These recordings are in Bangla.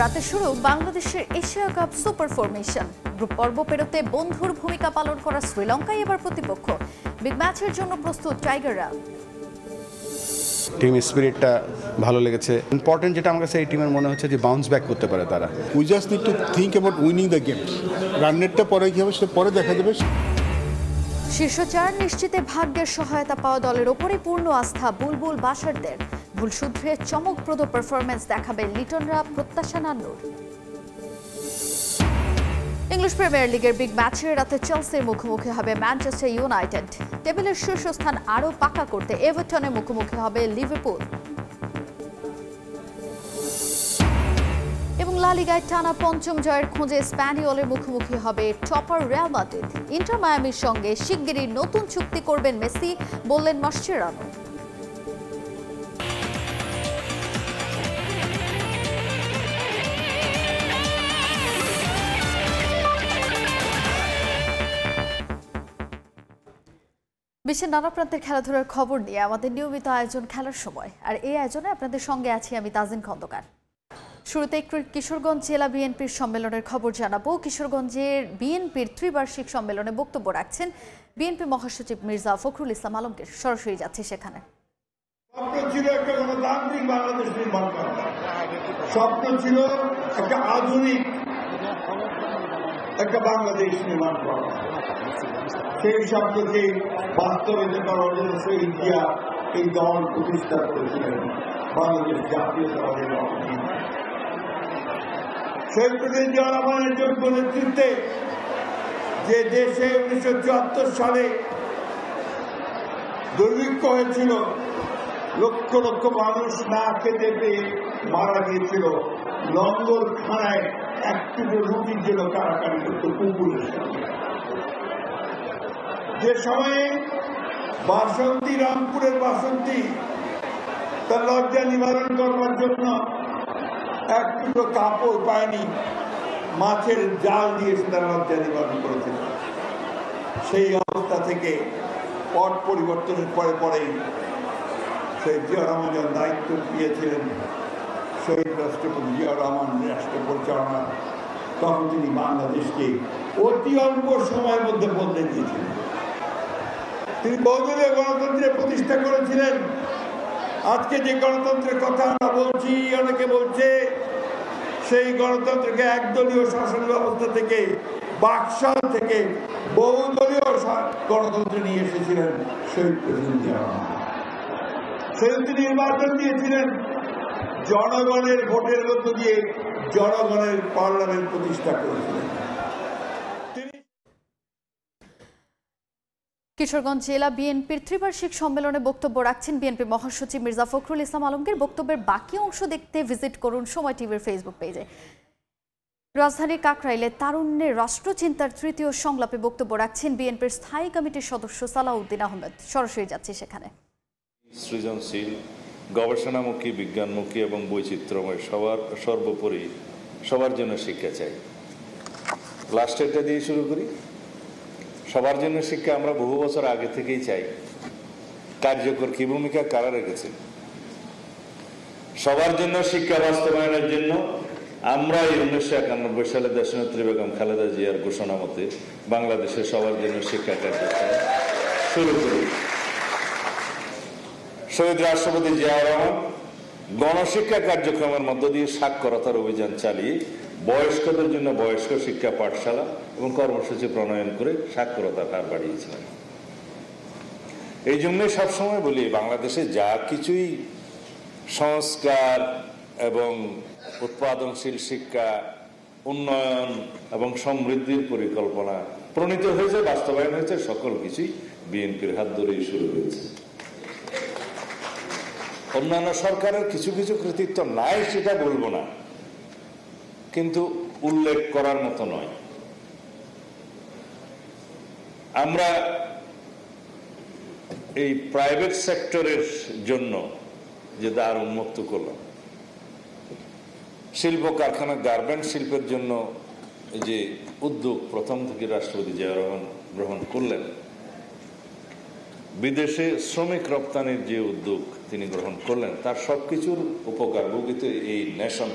রাতে শুরু বাংলাদেশের Asia cup super formation. Group পর্ব পেরোতে বন্ধুর ভূমিকা পালন করা শ্রীলঙ্কাই এবার প্রতিপক্ষ। বিগ ম্যাচের জন্য প্রস্তুত টাইগাররা। টিম স্পিরিটটা ভালো লেগেছে। ইম্পর্টেন্ট যেটা আমার কাছে এই টিমের মনে হচ্ছে যে বাউন্স ব্যাক করতে পারে তারা। We just need to think about winning the game. Run রেটটা পরে কী হবে সেটা পরে দেখা যাবে। শীর্ষ 4 নিশ্চিতে ভাগ্যের সহায়তা পাওয়া দলের ওপরে পূর্ণ আস্থা বুলবুল বাশারদের। ভুল শুধরে চমকপ্রদ পারফরমেন্স দেখাবে লিটনরা, প্রত্যাশা নান্নুর। ইংলিশ প্রিমিয়ার লিগের বিগ ম্যাচে রাতে চেলসির মুখোমুখি হবে ম্যানচেস্টার ইউনাইটেড। টেবিলের শীর্ষস্থান আরও পাকা করতে এভারটনের মুখোমুখি হবে লিভারপুল। এবং লা লিগায় টানা 5ম জয়ের খোঁজে স্প্যানিওলের মুখোমুখি হবে টপার রিয়াল মাদ্রিদ। ইন্টার মায়ামির সঙ্গে শিগগিরই নতুন চুক্তি করবেন মেসি, বললেন মাসচেরানো। বিশ্বের নানা প্রান্তের খেলাধুলার খবর নিয়ে আমাদের নিয়মিত আয়োজন খেলার সময়, আর এই আয়োজনে আপনাদের সঙ্গে আছি আমি তাজিন খন্দকার। শুরুতে কিশোরগঞ্জ জেলা বিএনপির সম্মেলনের খবর জানাবো। কিশোরগঞ্জের বিএনপির ত্রিবার্ষিক সম্মেলনে বক্তব্য রাখছেন বিএনপি মহাসচিব মির্জা ফখরুল ইসলাম আলমগীর। সরাসরি যাচ্ছে সেখানে। স্বপ্ন ছিল একটা আধুনিক একটা বাংলাদেশ নির্মাণ করা। সেই স্বপ্নকে বাস্তবায়িত করার জন্য শহীদ জিয়া এই দল প্রতিষ্ঠা করেছিলেন, বাংলাদেশ জাতীয়তাবাদী দল। শহীদ প্রেসিডেন্ট জিয়া রহমানের যোগ্য নেতৃত্বে যে দেশে 1974 সালে দুর্ভিক্ষ হয়েছিল, লক্ষ লক্ষ মানুষ না খেতে পেয়ে মারা গিয়েছিল, লঙ্গরখানায় একটুকু রুটির জন্য কারাকারি করত কুকুরের সঙ্গে। যে সময়ে বাসন্তী, রামপুরের বাসন্তী তার লজ্জা নিবারণ করবার জন্য একটুকু কাপড় পায়নি, মাছের জাল দিয়ে তার লজ্জা নিবারণ করেছিল। সেই অবস্থা থেকে পট পরিবর্তনের পরেই শহীদ জিয়া রহমান যখন দায়িত্ব দিয়েছিলেন, শহীদ রাষ্ট্রপতি জিয়া রহমান রাষ্ট্র পরিচালনা, তখন তিনি বাংলাদেশকে অতি অল্প সময়ের মধ্যে বদলে দিয়েছিলেন। তিনি বহুদলীয় গণতন্ত্রের প্রতিষ্ঠা করেছিলেন। আজকে যে গণতন্ত্রের কথা আমরা বলছি, অনেকে বলছে সেই গণতন্ত্রকে একদলীয় শাসন ব্যবস্থা থেকে, বাকশাল থেকে বহুদলীয় গণতন্ত্রে নিয়ে এসেছিলেন শহীদ প্রেসিডেন্ট জিয়া রহমান। সেদিন নির্বাচন দিয়েছিলেন, জনগণের ভোটের মধ্য দিয়ে জনগণের পার্লামেন্ট প্রতিষ্ঠা করেছিলেন। কিশোরগঞ্জ জেলা বিএনপির ত্রিবার্ষিক সম্মেলনে বক্তব্য রাখছেন বিএনপি মহাসচিব মির্জা ফখরুল ইসলাম আলমগীর। বক্তব্যের বাকি অংশ দেখতে ভিজিট করুন সময় টিভির ফেসবুক পেজে। রাজধানীর কাকরাইলে তারুণ্যের রাষ্ট্রচিন্তার তৃতীয় সংলাপে বক্তব্য রাখছেন বিএনপির স্থায়ী কমিটির সদস্য সালাউদ্দিন আহমেদ। সরাসরি যাচ্ছে সেখানে। সৃজনশীল, গবেষণামুখী, বিজ্ঞানমুখী এবং বৈচিত্র্যময় সর্বোপরি সবার জন্য শিক্ষা চাই। লাস্টেরটা দিয়ে শুরু করি। সবার জন্য শিক্ষা আমরা বহু বছর আগে থেকেই চাই। কার্যকর কি ভূমিকা কারা রেখেছে? সবার জন্য শিক্ষা বাস্তবায়নের জন্য আমরা 1991 সালে দেশনেত্রী বেগম খালেদা জিয়ার ঘোষণা মতে বাংলাদেশের সবার জন্য শিক্ষা কার্যক্রম শুরু করি। শহীদ রাষ্ট্রপতি জিয়া রহমান গণশিক্ষা কার্যক্রমের মধ্য দিয়ে সাক্ষরতার অভিযান চালিয়ে বয়স্কদের জন্য বয়স্ক শিক্ষা পাঠশালা এবং কর্মসূচি প্রণয়ন করে সাক্ষরতার হার বাড়িয়েছিলেন। এই জন্যই সবসময় বলি, বাংলাদেশে যা কিছুই সংস্কার এবং উৎপাদনশীল শিক্ষা, উন্নয়ন এবং সমৃদ্ধির পরিকল্পনা প্রণীত হয়েছে, বাস্তবায়ন হয়েছে, সকল কিছুই বিএনপির হাত ধরেই শুরু হয়েছে। অন্যান্য সরকারের কিছু কিছু কৃতিত্ব নাই সেটা বলবো না, কিন্তু উল্লেখ করার মতো নয়। আমরা এই প্রাইভেট সেক্টরের জন্য যে দ্বার উন্মুক্ত করলাম, শিল্প কারখানা, গার্মেন্ট শিল্পের জন্য যে উদ্যোগ প্রথম থেকে রাষ্ট্রপতি জিয়া রহমান গ্রহণ করলেন, বিদেশে শ্রমিক রপ্তানির যে উদ্যোগ তিনি গ্রহণ করলেন, তার সবকিছুর উপকার ভোগিত এই নেশন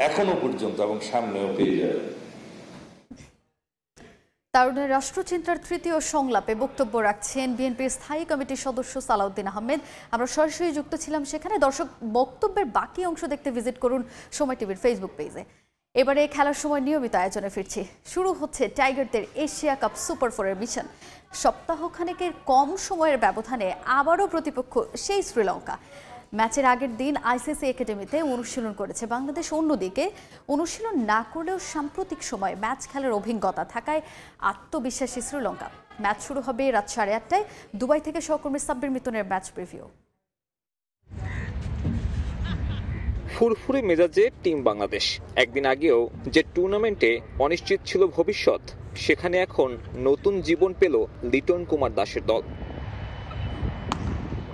এখনো পর্যন্ত এবং সামনেও পেয়ে যাবে। তারুণের রাষ্ট্রচিন্তার তৃতীয় সংলাপে বক্তব্য রাখছেন বিএনপির স্থায়ী কমিটির সদস্য সালাউদ্দিন আহমেদ। আমরা সরাসরি যুক্ত ছিলাম সেখানে। দর্শক, বক্তব্যের বাকি অংশ দেখতে ভিজিট করুন সময় টিভির ফেসবুক পেজে। এবারে খেলার সময় নিয়মিত আয়োজনে ফিরছি। শুরু হচ্ছে টাইগারদের এশিয়া কাপ সুপার 4-এর মিশন। সপ্তাহখানেকের কম সময়ের ব্যবধানে আবারও প্রতিপক্ষ সেই শ্রীলঙ্কা। ম্যাচের আগের দিন আইসিসি একাডেমিতে অনুশীলন করেছে বাংলাদেশ। অন্যদিকে অনুশীলন না করলেও সাম্প্রতিক সময়ে ম্যাচ খেলার অভিজ্ঞতা থাকায় আত্মবিশ্বাসী শ্রীলঙ্কা। ম্যাচ শুরু হবে রাত 8:30টায়। দুবাই থেকে সহকর্মী সাব্বির মিতুনের ম্যাচ প্রিভিউ। ফুরফুরে মেজাজে টিম বাংলাদেশ। একদিন আগেও যে টুর্নামেন্টে অনিশ্চিত ছিল ভবিষ্যৎ, সেখানে এখন নতুন জীবন পেল লিটন কুমার দাসের দল।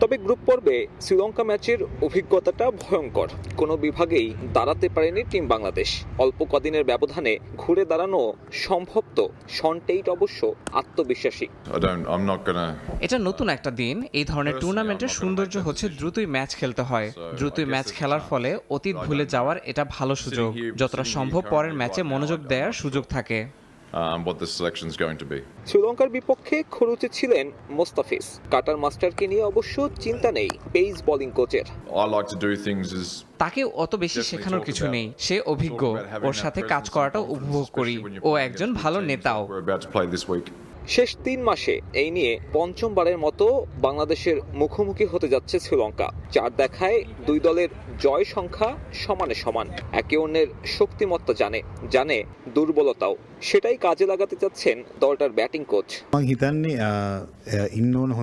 তবে গ্রুপ পর্বে শ্রীলঙ্কা ম্যাচের অভিজ্ঞতাটা ভয়ঙ্কর। কোনো বিভাগেই দাঁড়াতে পারেনি টিম বাংলাদেশ। অল্প কদিনের ব্যবধানে ঘুরে দাঁড়ানো সম্ভব তো। শন টেইট অবশ্য আত্মবিশ্বাসী। এটা নতুন একটা দিন। এই ধরনের টুর্নামেন্টের সৌন্দর্য হচ্ছে দ্রুতই ম্যাচ খেলতে হয়। দ্রুতই ম্যাচ খেলার ফলে অতীত ভুলে যাওয়ার এটা ভালো সুযোগ। যতটা সম্ভব পরের ম্যাচে মনোযোগ দেওয়ার সুযোগ থাকে। শ্রীলঙ্কার বিপক্ষে খরুচে ছিলেন মোস্তাফিজ। কাটার মাস্টারকে নিয়ে অবশ্য চিন্তা নেই পেস বোলিং কোচের। তাকে অত বেশি শেখানোর কিছু নেই, সে অভিজ্ঞ। ওর সাথে কাজ করাটা উপভোগ করি। ও একজন ভালো নেতাও। শেষ 3 মাসে এই নিয়ে পঞ্চমবারের মতো বাংলাদেশের মুখোমুখি হতে যাচ্ছে শ্রীলঙ্কা। 4 দেখায় দুই দলের জয় সংখ্যা সমানে সমান। একে অন্যের শক্তিমত্তা জানে দুর্বলতাও। সেটাই কাজে লাগাতে চাচ্ছেন দলটার ব্যাটিং কোচ।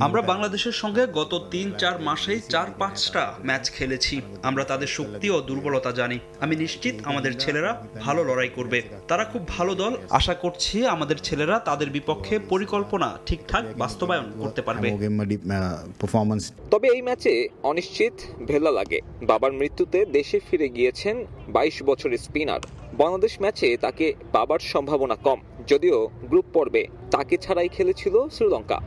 আমরা বাংলাদেশের সঙ্গে গত 3-4 মাসেই 4-5টা ম্যাচ খেলেছি। আমরা তাদের শক্তি ও দুর্বলতা জানি। আমি নিশ্চিত আমাদের ছেলেরা ভালো লড়াই করবে। তারা খুব ভালো দল। আশা করছি আমাদের ছেলেরা তাদের বিপক্ষে পরিকল্পনা ঠিকঠাক বাস্তবায়ন করতে পারবে। তবে এই ম্যাচে অনিশ্চিত ভেলা লাগে। বাবার মৃত্যুতে দেশে ফিরে গিয়েছেন 22 বছরের স্পিনার। বাংলাদেশ ম্যাচে তাকে পাবার সম্ভাবনা কম, যদিও গ্রুপ পর্বে তাকে ছাড়াই খেলেছিল শ্রীলঙ্কা।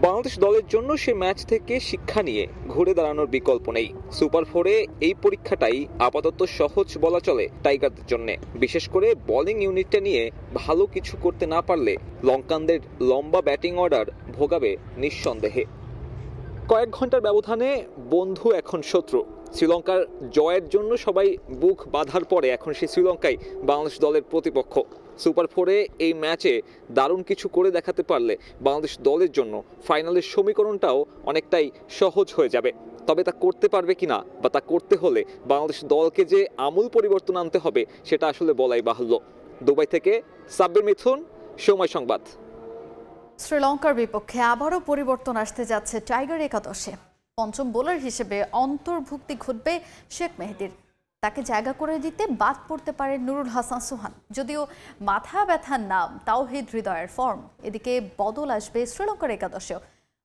বাংলাদেশ দলের জন্য সে ম্যাচ থেকে শিক্ষা নিয়ে ঘুরে দাঁড়ানোর বিকল্প নেই। সুপার 4-এ এই পরীক্ষাটাই আপাতত সহজ বলা চলে টাইগারদের জন্য। বিশেষ করে বোলিং ইউনিটটা নিয়ে ভালো কিছু করতে না পারলে লঙ্কানদের লম্বা ব্যাটিং অর্ডার ভোগাবে নিঃসন্দেহে। কয়েক ঘন্টার ব্যবধানে বন্ধু এখন শত্রু। শ্রীলঙ্কার জয়ের জন্য সবাই বুক বাঁধার পরে এখন সেই শ্রীলঙ্কাই বাংলাদেশ দলের প্রতিপক্ষ। সুপার 4-এ এই ম্যাচে দারুণ কিছু করে দেখাতে পারলে বাংলাদেশ দলের জন্য ফাইনালের সমীকরণটাও অনেকটাই সহজ হয়ে যাবে। তবে তা করতে পারবে কিনা বা তা করতে হলে বাংলাদেশ দলকে যে আমূল পরিবর্তন আনতে হবে সেটা আসলে বলাই বাহুল্য। দুবাই থেকে সাব্বির মিথুন, সময় সংবাদ। শ্রীলঙ্কার বিপক্ষে আবারও পরিবর্তন আসতে যাচ্ছে টাইগার একাদশে। পঞ্চম বোলার হিসেবে অন্তর্ভুক্তি ঘটবে শেখ মেহেদীর। তাকে জায়গা করে দিতে বাদ পড়তে পারে নুরুল হাসান সোহান। যদিও মাথা ব্যথার নাম তাওহিদ হৃদয়ের ফর্ম। এদিকে বদল আসবে শ্রীলঙ্কার একাদশেও।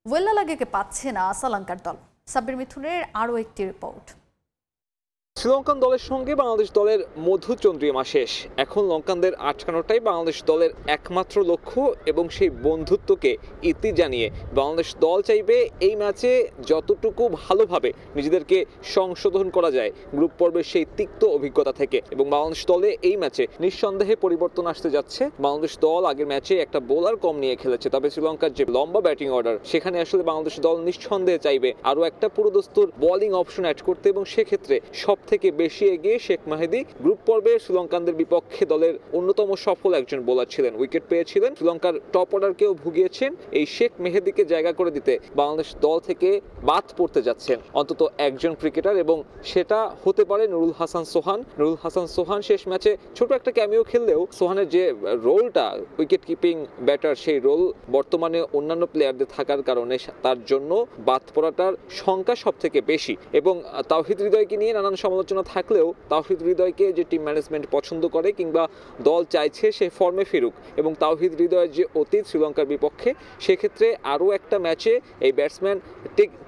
ওয়েল্লালাগেকে পাচ্ছে না শ্রীলঙ্কার দল। সাব্বির মিথুনের আরও একটি রিপোর্ট। শ্রীলঙ্কান দলের সঙ্গে বাংলাদেশ দলের মধুচন্দ্রিমা শেষ। এখন লঙ্কানদের আটকানোটাই বাংলাদেশ দলের একমাত্র লক্ষ্য এবং সেই বন্ধুত্বকে ইতি জানিয়ে বাংলাদেশ দল চাইবে এই ম্যাচে যতটুকু ভালোভাবে নিজেদেরকে সংশোধন করা যায় গ্রুপ পর্বের সেই তিক্ত অভিজ্ঞতা থেকে। এবং বাংলাদেশ দলে এই ম্যাচে নিঃসন্দেহে পরিবর্তন আসতে যাচ্ছে। বাংলাদেশ দল আগের ম্যাচে একটা বোলার কম নিয়ে খেলেছে, তবে শ্রীলঙ্কার যে লম্বা ব্যাটিং অর্ডার সেখানে আসলে বাংলাদেশ দল নিঃসন্দেহে চাইবে আরও একটা পুরোদস্তুর বোলিং অপশন অ্যাড করতে। এবং সেক্ষেত্রে সব থেকে বেশি এগিয়ে শেখ মেহেদী। গ্রুপ পর্বে শ্রীলঙ্কানদের বিপক্ষে দলের অন্যতম সফল একজন বোলার ছিলেন, উইকেট পেয়েছিলেন। শ্রীলঙ্কার টপ অর্ডারকেও ভুগিয়েছেন। এই শেখ মেহেদীকে জায়গা করে দিতে বাংলাদেশ দল থেকে বাদ পড়তে যাচ্ছেন অন্তত একজন ক্রিকেটার, এবং সেটা হতে পারে নুরুল হাসান সোহান। নুরুল হাসান সোহান শেষ ম্যাচে ছোট একটা ক্যামিও খেললেও সোহানের যে রোলটা উইকেট কিপিং ব্যাটার, সেই রোল বর্তমানে অন্যান্য প্লেয়ারদের থাকার কারণে তার জন্য বাদ পড়াটার সংখ্যা সব থেকে বেশি। এবং তাওহিদ হৃদয়কে নিয়ে নানান সমালোচনা থাকলেও তাওহিদ হৃদয়কে যে টিম ম্যানেজমেন্ট পছন্দ করে কিংবা দল চাইছে সে ফর্মে ফিরুক, এবং তাওহিদ হৃদয়ের যে অতীত শ্রীলঙ্কার বিপক্ষে, সেক্ষেত্রে আরও একটা ম্যাচে এই ব্যাটসম্যান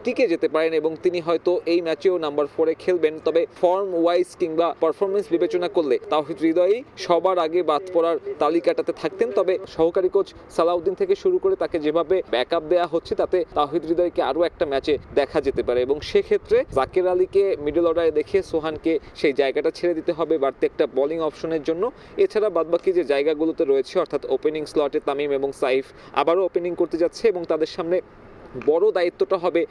টিকে যেতে পারেন এবং তিনি হয়তো এই ম্যাচেও নাম্বার 4-এ খেলবেন। তবে ফর্ম ওয়াইজ কিংবা পারফরমেন্স বিবেচনা করলে তাওহিদ হৃদয়ই সবার আগে বাদ পড়ার তালিকাটাতে থাকতেন। তবে সহকারী কোচ সালাউদ্দিন থেকে শুরু করে তাকে যেভাবে ব্যাকআপ দেওয়া হচ্ছে তাতে তাওহিদ হৃদয়কে আরও একটা ম্যাচে দেখা যেতে পারে এবং সেক্ষেত্রে জাকের আলীকে মিডল অর্ডারে দেখে সোহানকে সেই জায়গাটা ছেড়ে দিতে হবে বাড়তি একটা বোলিং অপশনের জন্য। এছাড়া বাদবাকি যে জায়গাগুলোতে রয়েছে অর্থাৎ ওপেনিং স্লটে তামিম এবং সাইফ আবারও ওপেনিং করতে যাচ্ছে এবং তাদের সামনে বড় দায়িত্বটা হবে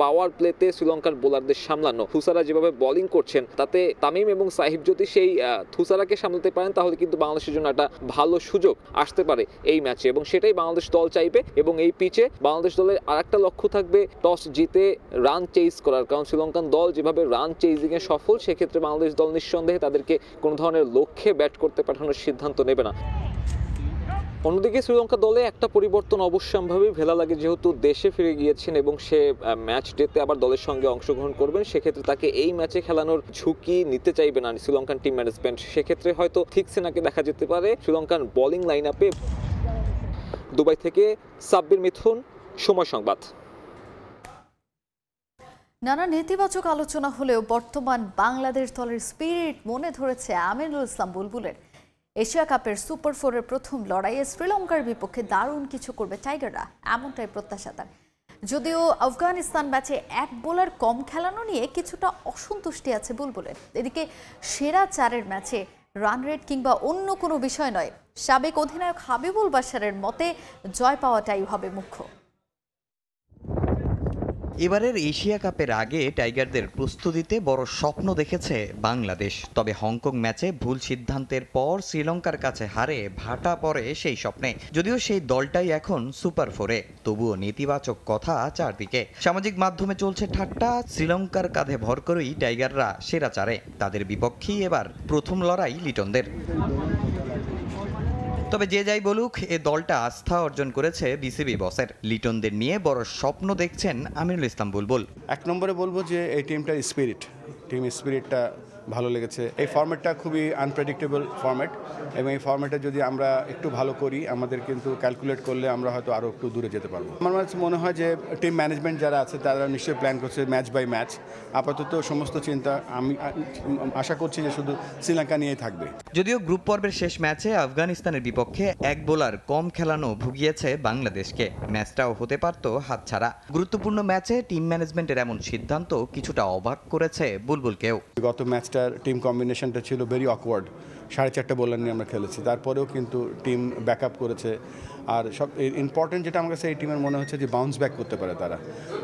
পাওয়ার প্লেতে শ্রীলঙ্কার বোলারদের সামলানো। থুসারা যেভাবে বোলিং করছেন তাতে তামিম এবং সাহিব যদি সেই থুসারাকে সামলাতে পারেন তাহলে কিন্তু বাংলাদেশের জন্য একটা ভালো সুযোগ আসতে পারে এই ম্যাচে এবং সেটাই বাংলাদেশ দল চাইবে। এবং এই পিচে বাংলাদেশ দলের আরেকটা লক্ষ্য থাকবে টস জিতে রান চেজ করার, কারণ শ্রীলঙ্কান দল যেভাবে রান চেজিংয়ে সফল সেক্ষেত্রে বাংলাদেশ দল নিঃসন্দেহে তাদেরকে কোনো ধরনের লক্ষ্যে ব্যাট করতে পাঠানোর সিদ্ধান্ত নেবে না। অন্যদিকে শ্রীলঙ্কা দলে একটা পরিবর্তন অবশ্যম্ভাবী ভেলা লাগে, যেহেতু দেশে ফিরে গিয়েছেন এবং সে ম্যাচ ডেতে আবার দলের সঙ্গে অংশগ্রহণ করবেন সেক্ষেত্রে তাকে এই ম্যাচে খেলানোর ঝুঁকি নিতে চাইবে না শ্রীলঙ্কান টিম ম্যানেজমেন্ট। সেক্ষেত্রে হয়তো থিকসেনাকে দেখা যেতে পারে শ্রীলঙ্কান বোলিং লাইন আপে। দুবাই থেকে সাব্বির মিথুন, সময় সংবাদ। নানা নেতিবাচক আলোচনা হলেও বর্তমান বাংলাদেশ দলের স্পিরিট মনে ধরেছে আমিনুল ইসলাম বুলবুলের। এশিয়া কাপের সুপার 4-এর প্রথম লড়াইয়ে শ্রীলঙ্কার বিপক্ষে দারুণ কিছু করবে টাইগাররা, এমনটাই প্রত্যাশা তার। যদিও আফগানিস্তান ম্যাচে এক বোলার কম খেলানো নিয়ে কিছুটা অসন্তুষ্টি আছে বুলবুলের। এদিকে সেরা 4-এর ম্যাচে রান রেট কিংবা অন্য কোনো বিষয় নয়, সাবেক অধিনায়ক হাবিবুল বাশারের মতে জয় পাওয়াটাই হবে মুখ্য। এবারের এশিয়া কাপের আগে টাইগারদের প্রস্তুতিতে বড় স্বপ্ন দেখেছে বাংলাদেশ। তবে হংকং ম্যাচে ভুল সিদ্ধান্তের পর শ্রীলঙ্কার কাছে হারে ভাটা পড়ে সেই স্বপ্নে। যদিও সেই দলটাই এখন সুপার 4-এ, তবুও নেতিবাচক কথা চারদিকে। সামাজিক মাধ্যমে চলছে ঠাট্টা, শ্রীলঙ্কার কাঁধে ভর করেই টাইগাররা সেরা 4-এ। তাদের বিপক্ষেই এবার প্রথম লড়াই লিটনদের। তবে যে যাই বলুক, এ দলটা আস্থা অর্জন করেছে বিসিবি বসের। লিটনদের নিয়ে বড় স্বপ্ন দেখছেন আমিনুল ইসলাম বুলবুল। এক নম্বরে বলবো যে এই টিমটার টিম স্পিরিটটা ভালো লেগেছে। এই ফরম্যাটটা খুবই আনপ্রেডিক্টেবল ফরম্যাট এবং এই ফরম্যাটে যদি আমরা একটু ভালো করি আমাদের কিন্তু ক্যালকুলেট করলে আমরা হয়তো আরও একটু দূরে যেতে পারবো। আমার মনে হয় যে টিম ম্যানেজমেন্ট যারা আছে তারা নিশ্চয়ই প্ল্যান করছে ম্যাচ বাই ম্যাচ। আপাতত সমস্ত চিন্তা আমি আশা করছি যে শুধু শ্রীলঙ্কা নিয়েই থাকবে। যদিও গ্রুপ পর্বের শেষ ম্যাচে আফগানিস্তানের বিপক্ষে এক বোলার কম খেলানো ভুগিয়েছে বাংলাদেশকে। ম্যাচটাও হতে পারত হাতছাড়া। গুরুত্বপূর্ণ ম্যাচে টিম ম্যানেজমেন্টের এমন সিদ্ধান্ত কিছুটা অবাক করেছে বুলবুলকেও। গত ম্যাচটার টিম কম্বিনেশনটা ছিল ভেরি অকওয়ার্ড। 4.5 বোলার নিয়ে আমরা খেলেছি, তারপরেও কিন্তু টিম ব্যাকআপ করেছে। আর সব ইম্পর্টেন্ট যেটা আমার কাছে এই টিমের মনে হচ্ছে যে বাউন্স ব্যাক করতে পারে তারা।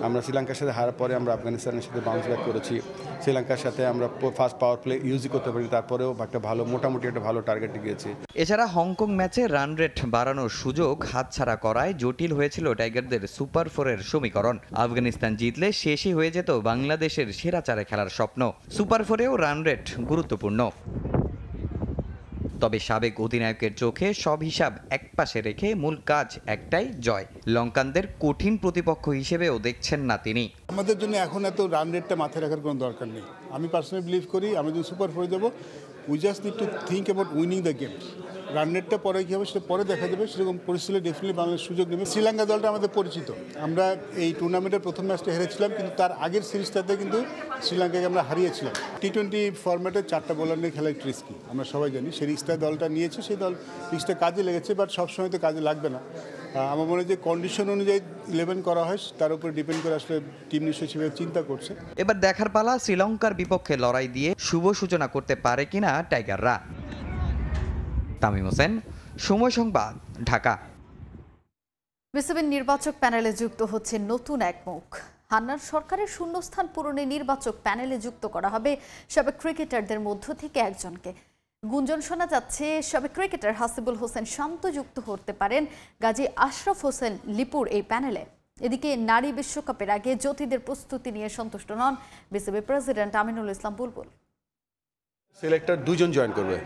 আমরা শ্রীলঙ্কার সাথে হারার পরে আমরা আফগানিস্তানের সাথে বাউন্স ব্যাক করেছি। শ্রীলঙ্কার সাথে আমরা ফার্স্ট পাওয়ার প্লে ইউজই করতে পারি, তারপরেও একটা মোটামুটি একটা ভালো টার্গেটে গিয়েছি। এছাড়া হংকং ম্যাচে রান রেট বাড়ানোর সুযোগ হাতছাড়া করায় জটিল হয়েছিল টাইগারদের সুপার 4-এর সমীকরণ। আফগানিস্তান জিতলে শেষই হয়ে যেত বাংলাদেশের সেরা 4-এ খেলার স্বপ্ন। সুপার 4-এও রান রেট গুরুত্বপূর্ণ। তবে সাবেক অধিনায়কের চোখে সব হিসাব একপাশে রেখে মূল কাজ একটাই, জয়। লঙ্কানদের কঠিন প্রতিপক্ষ হিসেবেও দেখছেন না তিনি। আমাদের জন্য এখন এত রান রেটটা মাথায় রাখার কোনো দরকার নেই। আমি পার্সোনালি বিলিভ করি আমরা যদি সুপার 4 দেবো, we just need to think about winning the game. Run রেটটা পরে কী হবে সেটা পরে দেখা যাবে। সেরকম পরিস্থিতি ডেফিনেটলি বাংলাদেশ সুযোগ নেবে। শ্রীলঙ্কা দলটা আমাদের পরিচিত। আমরা এই টুর্নামেন্টের প্রথম ম্যাচটা হেরেছিলাম, কিন্তু তার আগের সিরিজটাতে কিন্তু শ্রীলঙ্কাকে আমরা হারিয়েছিলাম। T20 ফরম্যাটে 4টা বোলার নিয়ে খেলা একটু রিস্কি, আমরা সবাই জানি। সেই রিস্কটা দলটা নিয়েছে, সেই রিস্কটা কাজে লেগেছে, বাট সবসময় তো কাজে লাগবে না। আমার মনে হয় যে কন্ডিশন অনুযায়ী 11 করা হয়, তার উপরে ডিপেন্ড করে আসলে টিম নিশ্চয়ই সেভাবে চিন্তা করছে। এবার দেখার পালা শ্রীলঙ্কার বিপক্ষে লড়াই দিয়ে শুভ সূচনা করতে পারে কিনা টাইগাররা। তামিম হোসেন, সময় সংবাদ, ঢাকা। বিসিবির নির্বাচক প্যানেলে যুক্ত হচ্ছে নতুন এক মুখ। হান্নান সরকারের শূন্যস্থান পূরণে নির্বাচক প্যানেলে যুক্ত করা হবে সাবেক ক্রিকেটারদের মধ্য থেকে একজনকে। গুঞ্জন শোনা যাচ্ছে সাবেক ক্রিকেটার হাসিবুল হোসেন শান্ত যুক্ত হতে পারেন গাজী আশরাফ হোসেন লিপুর এই প্যানেলে। এদিকে নারী বিশ্বকাপের আগে জ্যোতিদের প্রস্তুতি নিয়ে সন্তুষ্ট নন বিসিবি প্রেসিডেন্ট আমিনুল ইসলাম বুলবুল। সিলেক্টর 2 জন জয়েন করবে,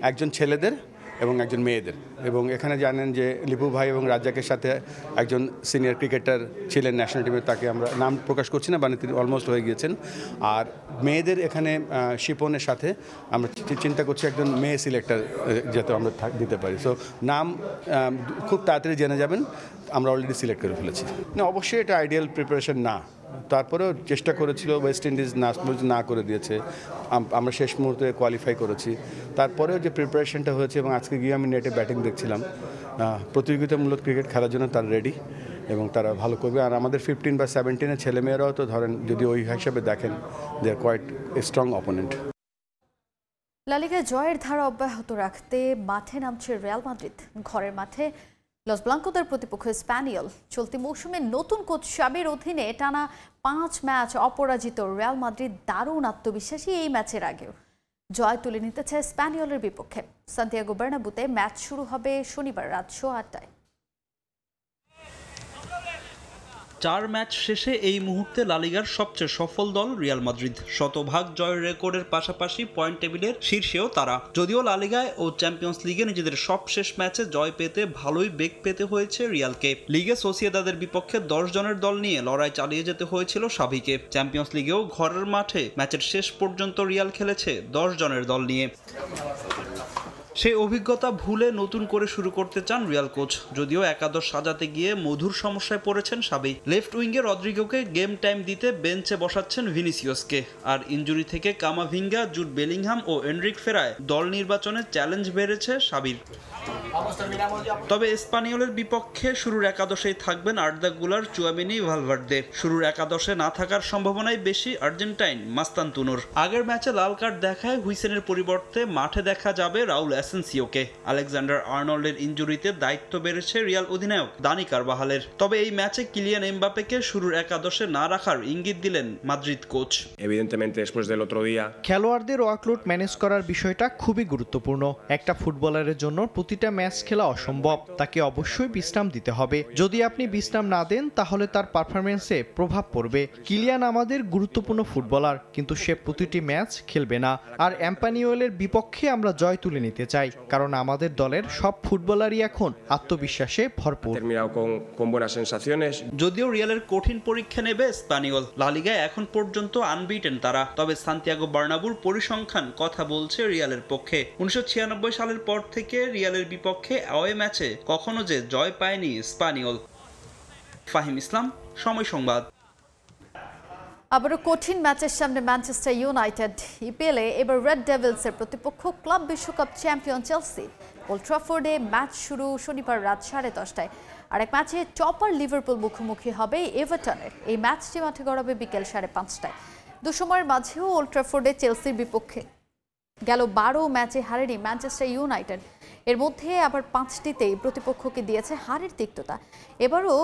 একজন ছেলেদের এবং একজন মেয়েদের। এবং এখানে জানেন যে লিপু ভাই এবং রাজ্জাকের সাথে একজন সিনিয়র ক্রিকেটার ছিলেন ন্যাশনাল টিমের, তাকে আমরা নাম প্রকাশ করছি না, মানে তিনি অলমোস্ট হয়ে গিয়েছেন। আর মেয়েদের এখানে শিপনের সাথে আমরা চিন্তা করছি একজন মেয়ে সিলেক্টর যাতে আমরা দিতে পারি। সো নাম খুব তাড়াতাড়ি জেনে যাবেন, আমরা অলরেডি সিলেক্ট করে ফেলেছি। না, অবশ্যই এটা আইডিয়াল প্রিপারেশন না, তারপরেও চেষ্টা করেছিল, ওয়েস্ট ইন্ডিজ না করে দিয়েছে, আমরা শেষ মুহূর্তে কোয়ালিফাই করেছি। তারপরেও যে প্রিপারেশনটা হয়েছে এবং আজকে গিয়ে আমি নেটে ব্যাটিং দেখছিলাম, প্রতিযোগিতামূলক ক্রিকেট খেলার জন্য তারা রেডি এবং তারা ভালো করবে। আর আমাদের 15 বা 17-এর ছেলেমেয়েরাও তো ধরেন যদি ওই হিসাবে দেখেন, দে আর কোয়াইট স্ট্রং অপোনেন্ট। লা লিগায় জয়ের ধারা অব্যাহত রাখতে মাঠে নামছে রিয়াল মাদ্রিদ। ঘরের মাঠে লস ব্লাঙ্কোদের প্রতিপক্ষ স্প্যানিয়ল। চলতি মৌসুমে নতুন কোচ শাবির অধীনে টানা 5 ম্যাচ অপরাজিত রিয়াল মাদ্রিদ দারুণ আত্মবিশ্বাসী এই ম্যাচের আগেও। জয় তুলে নিতে চায় স্প্যানিয়লের বিপক্ষে। সান্তিয়াগো বার্নাব্যুতে ম্যাচ শুরু হবে শনিবার রাত 8:30টায়। 4 ম্যাচ শেষে এই মুহূর্তে লা লিগার সবচেয়ে সফল দল রিয়াল মাদ্রিদ। শতভাগ জয়ের রেকর্ডের পাশাপাশি পয়েন্ট টেবিলের শীর্ষেও তারা। যদিও লা লিগায় ও চ্যাম্পিয়ন্স লিগে নিজেদের সবশেষ ম্যাচে জয় পেতে ভালোই বেগ পেতে হয়েছে রিয়ালকে। লিগে সোসিয়েদাদের বিপক্ষে 10 জনের দল নিয়ে লড়াই চালিয়ে যেতে হয়েছিল সাবিকে। চ্যাম্পিয়ন্স লিগেও ঘরের মাঠে ম্যাচের শেষ পর্যন্ত রিয়াল খেলেছে 10 জনের দল নিয়ে। সেই অভিজ্ঞতা ভুলে নতুন করে শুরু করতে চান রিয়াল কোচ। যদিও একাদশ সাজাতে গিয়ে মধুর সমস্যায় পড়েছেন সাবি। লেফট উইঙ্গে রদ্রিগোকে গেম টাইম দিতে বেঞ্চে বসাচ্ছেন ভিনিসিয়াসকে। আর ইনজুরি থেকে কামাভিঙ্গা, জুড বেলিংহাম ও এনরিক ফেরায় দল নির্বাচনে চ্যালেঞ্জ বেড়েছে সাবির। তবে স্পানিওলের বিপক্ষে শুরুর একাদশেই থাকবেন আর্দা গুলার, চুয়ামিনি, ভালভার্দে। শুরুর একাদশে না থাকার সম্ভাবনাই বেশি আর্জেন্টাইন মাস্তানতুনোর। আগের ম্যাচে লাল কার্ড দেখায় হুইসেনের পরিবর্তে মাঠে দেখা যাবে রাউল অ্যাসেন্সিওকে। আলেকজান্ডার আর্নল্ডের ইনজুরিতে দায়িত্ব বেড়েছে রিয়াল অধিনায়ক দানি কারবাহালের। তবে এই ম্যাচে কিলিয়ান এমবাপ্পেকে শুরুর একাদশে না রাখার ইঙ্গিত দিলেন মাদ্রিদ কোচ। খেলোয়াড়দের ওয়ার্কলোড ম্যানেজ করার বিষয়টা খুবই গুরুত্বপূর্ণ। একটা ফুটবলারের জন্য প্রতিটা ম্যাচ খেলা অসম্ভব, তাকে অবশ্যই বিশ্রাম দিতে হবে। যদি আপনি বিশ্রাম না দেন তাহলে তার পারফরমেন্সে প্রভাব পড়বে। কিলিয়ান আমাদের গুরুত্বপূর্ণ ফুটবলার, কিন্তু সে প্রতিটি ম্যাচ খেলবে না। আর এম্পানিওয়েলের বিপক্ষে আমরা জয় তুলে নিতে চাই, কারণ আমাদের দলের সব ফুটবলারই এখন আত্মবিশ্বাসে ভরপুর। যদিও রিয়ালের কঠিন পরীক্ষা নেবে স্প্যানিওল। লা লিগায় এখন পর্যন্ত আনবিটেন তারা। তবে সান্তিয়াগো বার্নাবুর পরিসংখ্যান কথা বলছে রিয়ালের পক্ষে। 1996 সালের পর থেকে রিয়ালের বিপক্ষে অ্যাওয়ে ম্যাচে কখনো যে জয় পায়নি স্প্যানিওল। ফাহিম ইসলাম, সময় সংবাদ। আবারও কঠিন ম্যাচের সামনে ম্যানচেস্টার ইউনাইটেড। ইপিএলে এবার রেড ডেভিলসের প্রতিপক্ষ ক্লাব বিশ্বকাপ চ্যাম্পিয়ন চেলসি। ওল্ড ট্রাফোর্ডে ম্যাচ শুরু শনিবার রাত 10:30টায়। আর এক ম্যাচে টপার লিভারপুল মুখোমুখি হবে এভারটনের। এই ম্যাচটি মাঠে গড়াবে বিকেল 5:30টায়। দুসময়ের মাঝেও ওল্ড ট্রাফোর্ডে চেলসির বিপক্ষে গেল 12 ম্যাচে হারেনি ম্যানচেস্টার ইউনাইটেড। এর মধ্যে আবার 5টিতেই প্রতিপক্ষকে দিয়েছে হারের তিক্ততা। এবারও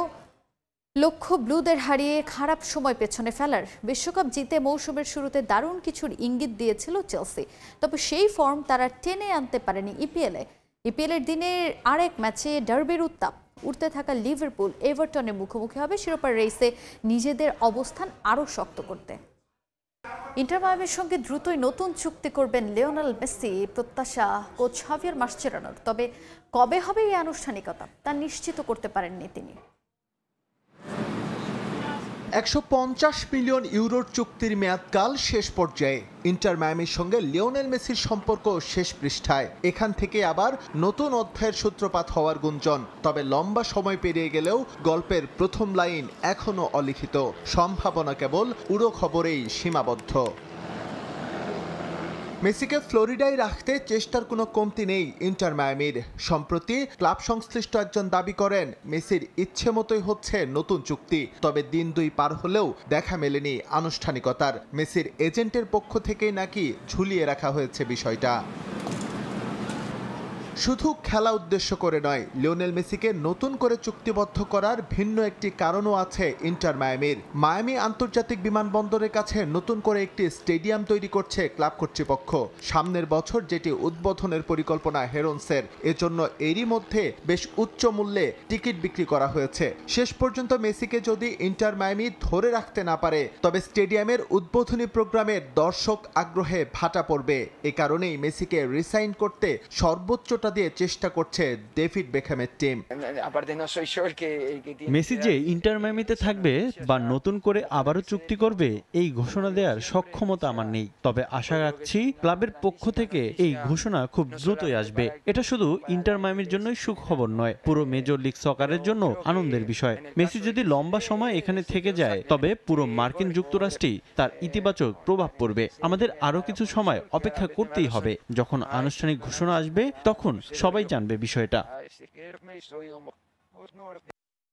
লক্ষ্য ব্লুদের হারিয়ে খারাপ সময় পেছনে ফেলার। বিশ্বকাপ জিতে মৌসুমের শুরুতে দারুণ কিছুর ইঙ্গিত দিয়েছিল চেলসি, তবে সেই ফর্ম তারা টেনে আনতে পারেনি ইপিএলের দিনের আরেক ম্যাচে ডার্বির উত্তাপ। উঠতে থাকা লিভারপুল এভারটনের মুখোমুখি হবে শিরোপার রেসে নিজেদের অবস্থান আরও শক্ত করতে। ইন্টার মায়ামির সঙ্গে দ্রুতই নতুন চুক্তি করবেন লিওনেল মেসি, প্রত্যাশা কোচ হাভিয়ার মাসচেরানোর। তবে কবে হবে এই আনুষ্ঠানিকতা তা নিশ্চিত করতে পারেননি তিনি। 150 মিলিয়ন ইউরোর চুক্তির মেয়াদকাল শেষ পর্যায়ে। ইন্টার মায়ামির সঙ্গে লিওনেল মেসির সম্পর্ক শেষ পৃষ্ঠায়। এখান থেকে আবার নতুন অধ্যায়ের সূত্রপাত হওয়ার গুঞ্জন। তবে লম্বা সময় পেরিয়ে গেলেও গল্পের প্রথম লাইন এখনো অলিখিত। সম্ভাবনা কেবল উড়ো খবরেই সীমাবদ্ধ। মেসিকে ফ্লোরিডায় রাখতে চেষ্টার কোনো কমতি নেই ইন্টার মায়ামির। সম্প্রতি ক্লাব সংশ্লিষ্ট একজন দাবি করেন মেসির ইচ্ছে মতোই হচ্ছে নতুন চুক্তি। তবে দিন 2 পার হলেও দেখা মেলেনি আনুষ্ঠানিকতার। মেসির এজেন্টের পক্ষ থেকেই নাকি ঝুলিয়ে রাখা হয়েছে বিষয়টা। শুধু খেলা উদ্দেশ্য করে নয়, লিওনেল মেসিকে নতুন করে চুক্তিবদ্ধ করার ভিন্ন একটি কারণও আছে ইন্টার মায়ামির। মায়ামি আন্তর্জাতিক বিমানবন্দরের কাছে নতুন করে একটি স্টেডিয়াম তৈরি করছে ক্লাব কর্তৃপক্ষ। সামনের বছর যেটি উদ্বোধনের পরিকল্পনা হেরন্সের। এজন্য এরই মধ্যে বেশ উচ্চ মূল্যে টিকিট বিক্রি করা হয়েছে। শেষ পর্যন্ত মেসিকে যদি ইন্টার মায়ামি ধরে রাখতে না পারে, তবে স্টেডিয়ামের উদ্বোধনী প্রোগ্রামের দর্শক আগ্রহে ভাটা পড়বে। এ কারণেই মেসিকে রিসাইন করতে সর্বোচ্চ সর্বোচ্চটা দিয়ে চেষ্টা করছে ডেভিড বেকহ্যামের টিম। মেসি যে ইন্টার মায়ামিতে থাকবে বা নতুন করে আবারও চুক্তি করবে এই ঘোষণা দেওয়ার সক্ষমতা আমার নেই, তবে আশা রাখছি ক্লাবের পক্ষ থেকে এই ঘোষণা খুব দ্রুতই আসবে। এটা শুধু ইন্টার মায়ামির জন্যই সুখবর নয়, পুরো মেজর লিগ সকারের জন্য আনন্দের বিষয়। মেসি যদি লম্বা সময় এখানে থেকে যায় তবে পুরো মার্কিন যুক্তরাষ্ট্রেই তার ইতিবাচক প্রভাব পড়বে। আমাদের আরও কিছু সময় অপেক্ষা করতেই হবে। যখন আনুষ্ঠানিক ঘোষণা আসবে তখন সবাই জানবে বিষয়টা।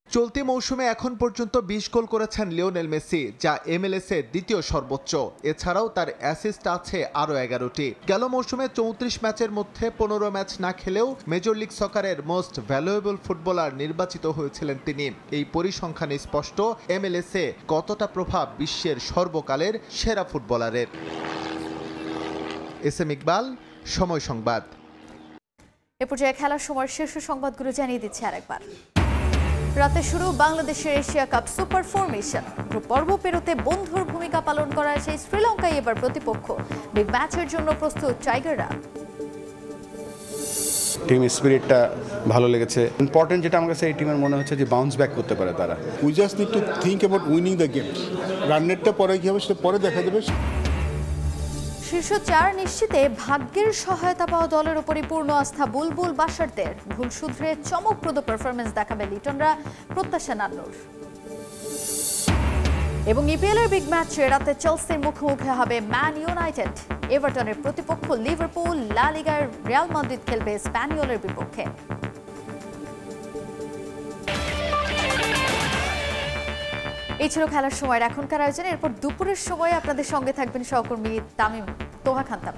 চলতি মৌসুমে এখন পর্যন্ত 20 গোল করেছেন লিওনেল মেসি, যা MLS এর দ্বিতীয় সর্বোচ্চ। এছাড়াও তার অ্যাসিস্ট আছে আরও 11টি। গেল মৌসুমে 34 ম্যাচের মধ্যে 15 ম্যাচ না খেলেও মেজর লিগ সকারের মোস্ট ভ্যালুয়েবল ফুটবলার নির্বাচিত হয়েছিলেন তিনি। এই পরিসংখ্যানে স্পষ্ট MLS এ কতটা প্রভাব বিশ্বের সর্বকালের সেরা ফুটবলারের। SM ইকবাল, সময় সংবাদ। এ পর্যায়ে খেলার সময় শীর্ষ সংবাদগুলো জানিয়ে দিচ্ছে আরেকবার। রাতে শুরু বাংলাদেশের Asia cup super 4 mission. Group পর্ব পেরোতে বন্ধুর ভূমিকা পালন করা সেই শ্রীলঙ্কায় এবার প্রতিপক্ষ। বিগ ম্যাচের জন্য প্রস্তুত টাইগাররা। টিম স্পিরিটটা ভালো লেগেছে। ইম্পর্টেন্ট যেটা আমার কাছে এই টিমের মনে হচ্ছে যে বাউন্স ব্যাক করতে পারে তারা। We just need to think about winning the games. Run রেটটা পরে কী হবে সেটা পরে দেখা যাবে। শীর্ষ 4 নিশ্চিতে ভাগ্যের সহায়তা পাওয়া দলের উপরই পূর্ণ আস্থা বুলবুল বাশারদের। ভুল শুধরে চমকপ্রদ পারফরমেন্স দেখাবে লিটনরা, প্রত্যাশা নান্নুর। এবং ইপিএলের বিগ ম্যাচে রাতে চেলসির মুখোমুখি হবে ম্যান ইউনাইটেড। এভারটনের প্রতিপক্ষ লিভারপুল। লা লিগার রিয়াল মাদ্রিদ খেলবে স্প্যানিওলের বিপক্ষে। এই ছিল খেলার সময় এখনকার আয়োজনে। এরপর দুপুরের সময় আপনাদের সঙ্গে থাকবেন সহকর্মী তামিম তোহা খান্তাম।